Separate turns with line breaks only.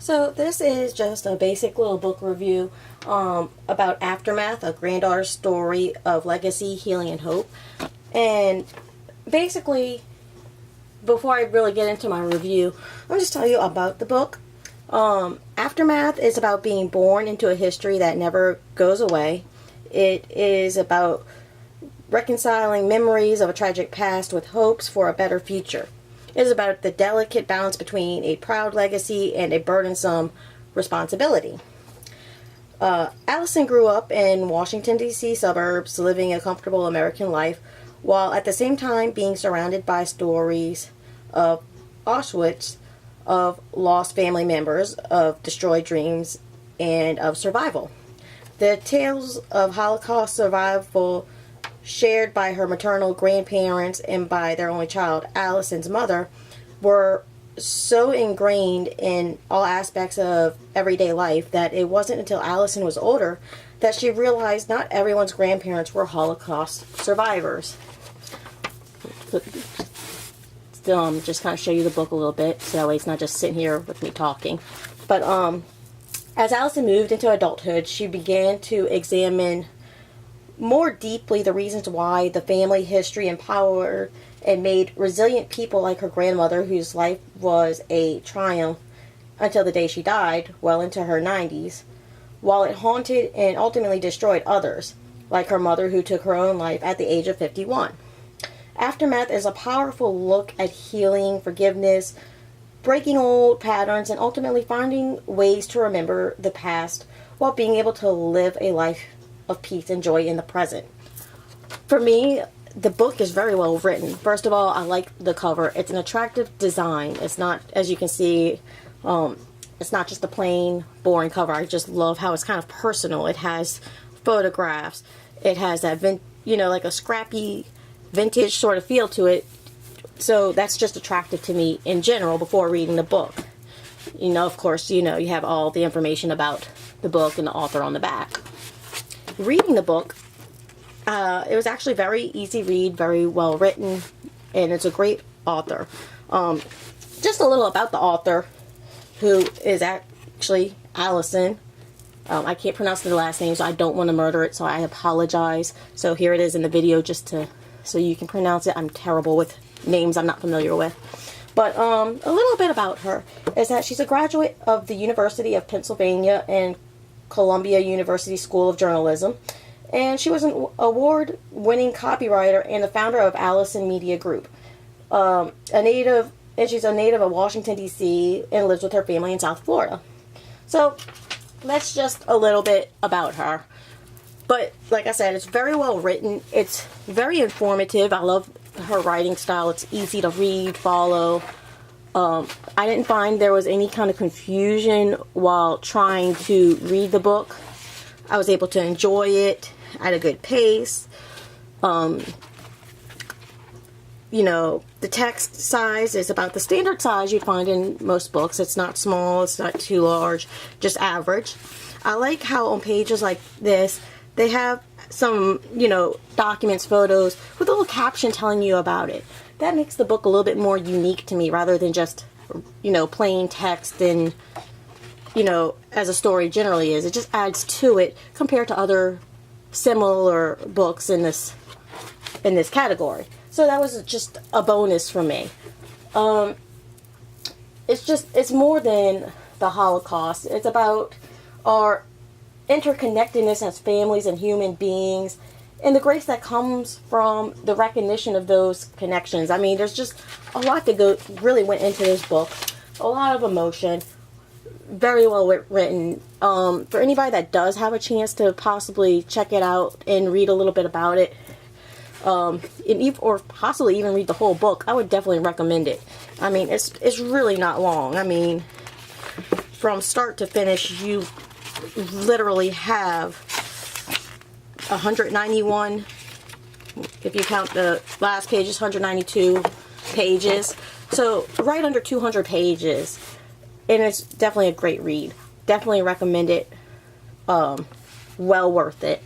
So this is just a basic little book review about Aftermath, a granddaughter story of legacy, healing, and hope. And basically, before I really get into my review, I'll just tell you about the book. Aftermath is about being born into a history that never goes away. It is about reconciling memories of a tragic past with hopes for a better future. It is about the delicate balance between a proud legacy and a burdensome responsibility. Allison grew up in Washington, D.C. suburbs, living a comfortable American life, while at the same time being surrounded by stories of Auschwitz, of lost family members, of destroyed dreams, and of survival. The tales of Holocaust survival shared by her maternal grandparents and by their only child, Allison's mother, were so ingrained in all aspects of everyday life that it wasn't until Allison was older that she realized not everyone's grandparents were Holocaust survivors. Just kind of show you the book a little bit, so that way it's not just sitting here with me talking. But as Allison moved into adulthood, she began to examine more deeply the reasons why the family history empowered and made resilient people like her grandmother, whose life was a triumph until the day she died, well into her 90s, while it haunted and ultimately destroyed others, like her mother, who took her own life at the age of 51. Aftermath is a powerful look at healing, forgiveness, breaking old patterns, and ultimately finding ways to remember the past while being able to live a life of peace and joy in the present. For me, the book is very well written. First of all, I like the cover. It's an attractive design. It's not, as you can see, it's not just a plain, boring cover. I just love how it's kind of personal. It has photographs. It has that, like a scrappy, vintage sort of feel to it. So that's just attractive to me in general before reading the book. Of course, you have all the information about the book and the author on the back. Reading the book, it was actually very easy read, very well written, and it's a great author. Just a little about the author, who is actually Allison. I can't pronounce the last name, so I don't want to murder it, so I apologize. So here it is in the video, so you can pronounce it. I'm terrible with names I'm not familiar with. But a little bit about her is that she's a graduate of the University of Pennsylvania and Columbia University School of Journalism, and she was an award-winning copywriter and the founder of Allison Media Group. She's a native of Washington, D.C., and lives with her family in South Florida. So that's just a little bit about her. But like I said, it's very well written. It's very informative. I love her writing style. It's easy to read, follow. I didn't find there was any kind of confusion while trying to read the book. I was able to enjoy it at a good pace. The text size is about the standard size you'd find in most books. It's not small, it's not too large, just average. I like how on pages like this, they have some, documents, photos, with a little caption telling you about it. That makes the book a little bit more unique to me rather than just, plain text and, as a story generally is. It just adds to it compared to other similar books in this category. So that was just a bonus for me. It's more than the Holocaust. It's about our interconnectedness as families and human beings, and the grace that comes from the recognition of those connections. I mean, there's just a lot that really went into this book. A lot of emotion. Very well written. For anybody that does have a chance to possibly check it out and read a little bit about it, or possibly even read the whole book, I would definitely recommend it. I mean, it's really not long. I mean, from start to finish, you literally have 191, if you count the last pages, 192 pages, so right under 200 pages, and it's definitely a great read. Definitely recommend it. Well worth it.